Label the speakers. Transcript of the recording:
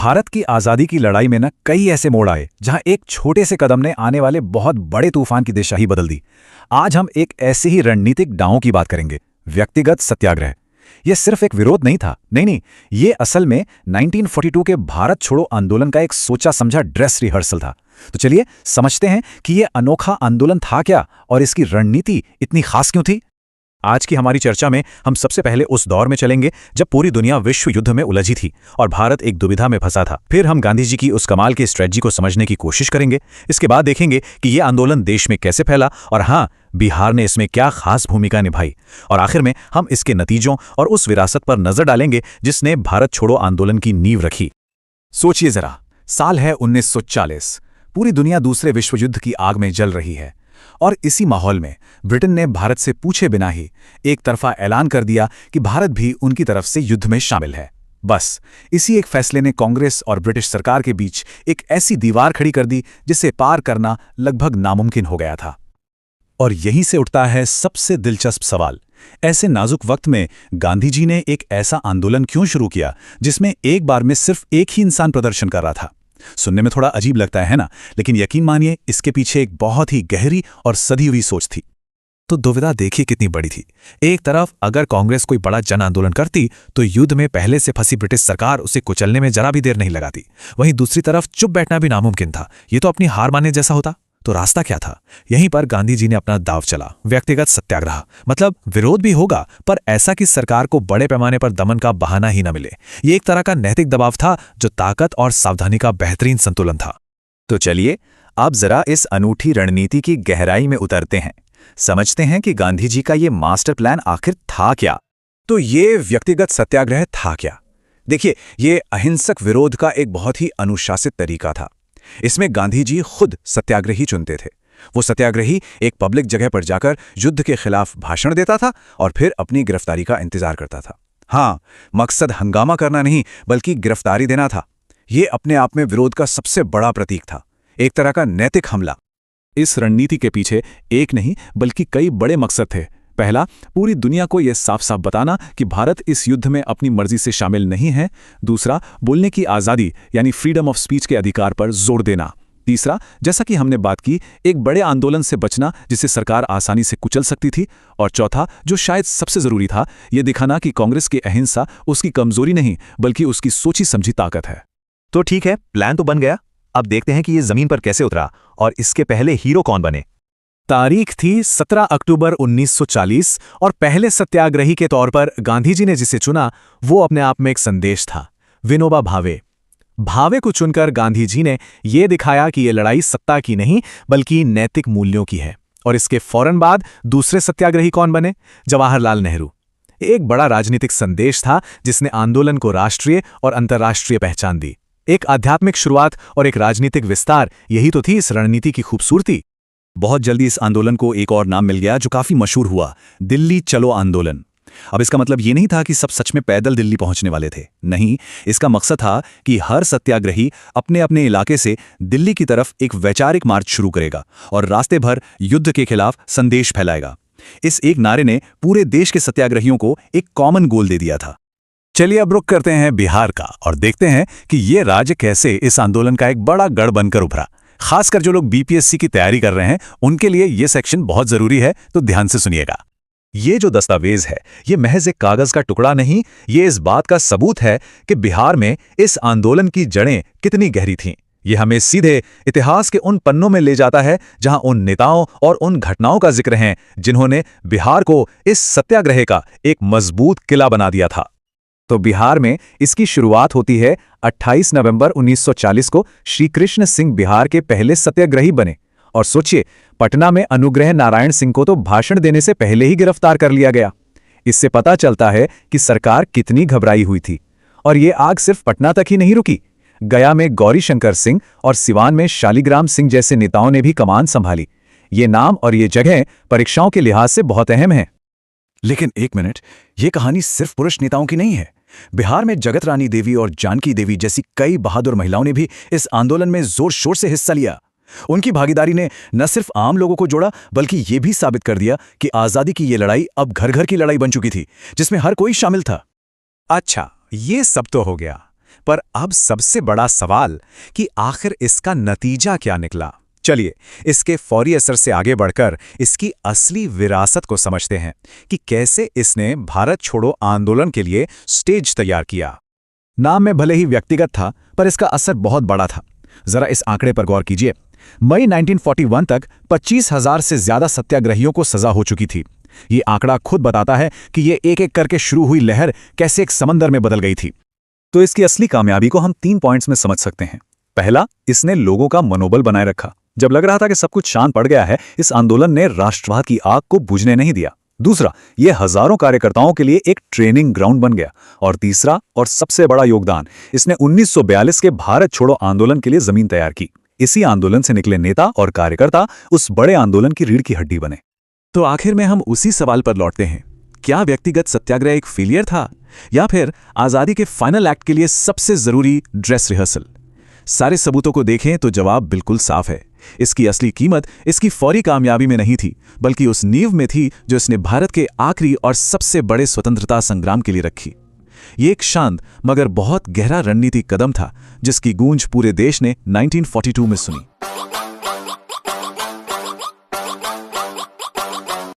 Speaker 1: भारत की आज़ादी की लड़ाई में कई ऐसे मोड़ आए जहां एक छोटे से कदम ने आने वाले बहुत बड़े तूफान की दिशा ही बदल दी। आज हम एक ऐसी ही रणनीतिक दांव की बात करेंगे, व्यक्तिगत सत्याग्रह। यह सिर्फ एक विरोध नहीं था, नहीं, ये असल में 1942 के भारत छोड़ो आंदोलन का एक सोचा समझा ड्रेस रिहर्सल था। तो चलिए समझते हैं कि यह अनोखा आंदोलन था क्या और इसकी रणनीति इतनी खास क्यों थी। आज की हमारी चर्चा में हम सबसे पहले उस दौर में चलेंगे जब पूरी दुनिया विश्व युद्ध में उलझी थी और भारत एक दुविधा में फंसा था। फिर हम गांधी जी की उस कमाल की स्ट्रेटजी को समझने की कोशिश करेंगे। इसके बाद देखेंगे कि यह आंदोलन देश में कैसे फैला और हाँ, बिहार ने इसमें क्या खास भूमिका निभाई। और आखिर में हम इसके नतीजों और उस विरासत पर नजर डालेंगे जिसने भारत छोड़ो आंदोलन की नींव रखी। सोचिए जरा, साल है 1940। पूरी दुनिया दूसरे विश्व युद्ध की आग में जल रही है और इसी माहौल में ब्रिटेन ने भारत से पूछे बिना ही एक तरफा ऐलान कर दिया कि भारत भी उनकी तरफ से युद्ध में शामिल है। बस इसी एक फैसले ने कांग्रेस और ब्रिटिश सरकार के बीच एक ऐसी दीवार खड़ी कर दी जिसे पार करना लगभग नामुमकिन हो गया था। और यहीं से उठता है सबसे दिलचस्प सवाल, ऐसे नाजुक वक्त में गांधी जी ने एक ऐसा आंदोलन क्यों शुरू किया जिसमें एक बार में सिर्फ एक ही इंसान प्रदर्शन कर रहा था। सुनने में थोड़ा अजीब लगता है ना, लेकिन यकीन मानिए इसके पीछे एक बहुत ही गहरी और सदी हुई सोच थी। तो दुविधा देखिए कितनी बड़ी थी। एक तरफ अगर कांग्रेस कोई बड़ा जन आंदोलन करती तो युद्ध में पहले से फंसी ब्रिटिश सरकार उसे कुचलने में जरा भी देर नहीं लगाती। वहीं दूसरी तरफ चुप बैठना भी नामुमकिन था, ये तो अपनी हार मानने जैसा होता। तो रास्ता क्या था? यहीं पर गांधी जी ने अपना दांव चला, व्यक्तिगत सत्याग्रह। मतलब विरोध भी होगा पर ऐसा कि सरकार को बड़े पैमाने पर दमन का बहाना ही न मिले। ये एक तरह का नैतिक दबाव था जो ताकत और सावधानी का बेहतरीन संतुलन था।
Speaker 2: तो चलिए अब जरा इस अनूठी रणनीति की गहराई में उतरते हैं, समझते हैं कि गांधी जी का ये मास्टर प्लान आखिर था क्या।
Speaker 1: तो ये व्यक्तिगत सत्याग्रह था क्या? देखिए, ये अहिंसक विरोध का एक बहुत ही अनुशासित तरीका था। इसमें गांधी जी खुद सत्याग्रही चुनते थे। वो सत्याग्रही एक पब्लिक जगह पर जाकर युद्ध के खिलाफ भाषण देता था और फिर अपनी गिरफ्तारी का इंतजार करता था। हाँ, मकसद हंगामा करना नहीं बल्कि गिरफ्तारी देना था। ये अपने आप में विरोध का सबसे बड़ा प्रतीक था, एक तरह का नैतिक हमला। इस रणनीति के पीछे एक नहीं बल्कि कई बड़े मकसद थे। पहला, पूरी दुनिया को यह साफ साफ बताना कि भारत इस युद्ध में अपनी मर्जी से शामिल नहीं है। दूसरा, बोलने की आज़ादी यानी फ्रीडम ऑफ स्पीच के अधिकार पर जोर देना। तीसरा, जैसा कि हमने बात की, एक बड़े आंदोलन से बचना जिसे सरकार आसानी से कुचल सकती थी। और चौथा, जो शायद सबसे जरूरी था, यह दिखाना कि कांग्रेस की अहिंसा उसकी कमजोरी नहीं बल्कि उसकी सोची समझी ताकत है।
Speaker 2: तो ठीक है, प्लान तो बन गया। अब देखते हैं कि ये जमीन पर कैसे उतरा और इसके पहले हीरो कौन बने।
Speaker 1: तारीख थी 17 अक्टूबर 1940 और पहले सत्याग्रही के तौर पर गांधी जी ने जिसे चुना वो अपने आप में एक संदेश था, विनोबा भावे। भावे को चुनकर गांधी जी ने यह दिखाया कि यह लड़ाई सत्ता की नहीं बल्कि नैतिक मूल्यों की है। और इसके फौरन बाद दूसरे सत्याग्रही कौन बने? जवाहरलाल नेहरू। एक बड़ा राजनीतिक संदेश था जिसने आंदोलन को राष्ट्रीय और अंतर्राष्ट्रीय पहचान दी। एक आध्यात्मिक शुरुआत और एक राजनीतिक विस्तार, यही तो थी इस रणनीति की खूबसूरती।
Speaker 2: बहुत जल्दी इस आंदोलन को एक और नाम मिल गया जो काफी मशहूर हुआ, दिल्ली चलो आंदोलन। अब इसका मतलब ये नहीं था कि सब सच में पैदल दिल्ली पहुंचने वाले थे, नहीं। इसका मकसद था कि हर सत्याग्रही अपने अपने इलाके से दिल्ली की तरफ एक वैचारिक मार्च शुरू करेगा और रास्ते भर युद्ध के खिलाफ संदेश फैलाएगा। इस एक नारे ने पूरे देश के सत्याग्रहियों को एक कॉमन गोल दे दिया था।
Speaker 1: चलिए अब रुख करते हैं बिहार का और देखते हैं कि ये राज्य कैसे इस आंदोलन का एक बड़ा गढ़ बनकर उभरा। खासकर जो लोग बीपीएससी की तैयारी कर रहे हैं उनके लिए यह सेक्शन बहुत जरूरी है, तो ध्यान से सुनिएगा।
Speaker 2: ये जो दस्तावेज है ये महज एक कागज का टुकड़ा नहीं, ये इस बात का सबूत है कि बिहार में इस आंदोलन की जड़ें कितनी गहरी थीं। ये हमें सीधे इतिहास के उन पन्नों में ले जाता है जहां उन नेताओं और उन घटनाओं का जिक्र है जिन्होंने बिहार को इस सत्याग्रह का एक मजबूत किला बना दिया था। तो बिहार में इसकी शुरुआत होती है 28 नवंबर 1940 को। श्री कृष्ण सिंह बिहार के पहले सत्याग्रही बने। और सोचिए, पटना में अनुग्रह नारायण सिंह को तो भाषण देने से पहले ही गिरफ्तार कर लिया गया। इससे पता चलता है कि सरकार कितनी घबराई हुई थी। और ये आग सिर्फ पटना तक ही नहीं रुकी, गया में गौरी शंकर सिंह और सिवान में शालिग्राम सिंह जैसे नेताओं ने भी कमान संभाली। ये नाम और ये जगह परीक्षाओं के लिहाज से बहुत अहम है। लेकिन एक मिनट, ये कहानी सिर्फ पुरुष नेताओं की नहीं है। बिहार में जगत रानी देवी और जानकी देवी जैसी कई बहादुर महिलाओं ने भी इस आंदोलन में जोर शोर से हिस्सा लिया। उनकी भागीदारी ने न सिर्फ आम लोगों को जोड़ा बल्कि ये भी साबित कर दिया कि आजादी की ये लड़ाई अब घर घर की लड़ाई बन चुकी थी जिसमें हर कोई शामिल था।
Speaker 1: अच्छा, ये सब तो हो गया, पर अब सबसे बड़ा सवाल कि आखिर इसका नतीजा क्या निकला। चलिए इसके फौरी असर से आगे बढ़कर इसकी असली विरासत को समझते हैं कि कैसे इसने भारत छोड़ो आंदोलन के लिए स्टेज तैयार किया। नाम में भले ही व्यक्तिगत था, पर इसका असर बहुत बड़ा था। जरा इस आंकड़े पर गौर कीजिए। मई 1941 तक 25,000 से ज्यादा सत्याग्रहियों को सजा हो चुकी थी। ये आंकड़ा खुद बताता है कि ये एक एक करके शुरू हुई लहर कैसे एक समंदर में बदल गई थी।
Speaker 2: तो इसकी असली कामयाबी को हम 3 पॉइंट्स में समझ सकते हैं। पहला, इसने लोगों का मनोबल बनाए रखा। जब लग रहा था कि सब कुछ शांत पड़ गया है, इस आंदोलन ने राष्ट्रवाद की आग को बुझने नहीं दिया। दूसरा, यह हजारों कार्यकर्ताओं के लिए एक ट्रेनिंग ग्राउंड बन गया। और तीसरा और सबसे बड़ा योगदान, इसने 1942 के भारत छोड़ो आंदोलन के लिए जमीन तैयार की। इसी आंदोलन से निकले नेता और कार्यकर्ता उस बड़े आंदोलन की रीढ़ की हड्डी बने।
Speaker 1: तो आखिर में हम उसी सवाल पर लौटते हैं, क्या व्यक्तिगत सत्याग्रह एक फेलियर था या फिर आजादी के फाइनल एक्ट के लिए सबसे जरूरी ड्रेस रिहर्सल? सारे सबूतों को देखें तो जवाब बिल्कुल साफ है। इसकी असली कीमत इसकी फौरी कामयाबी में नहीं थी, बल्कि उस नींव में थी जो इसने भारत के आखिरी और सबसे बड़े स्वतंत्रता संग्राम के लिए रखी। ये एक शांत मगर बहुत गहरा रणनीतिक कदम था, जिसकी गूंज पूरे देश ने 1942 में सुनी।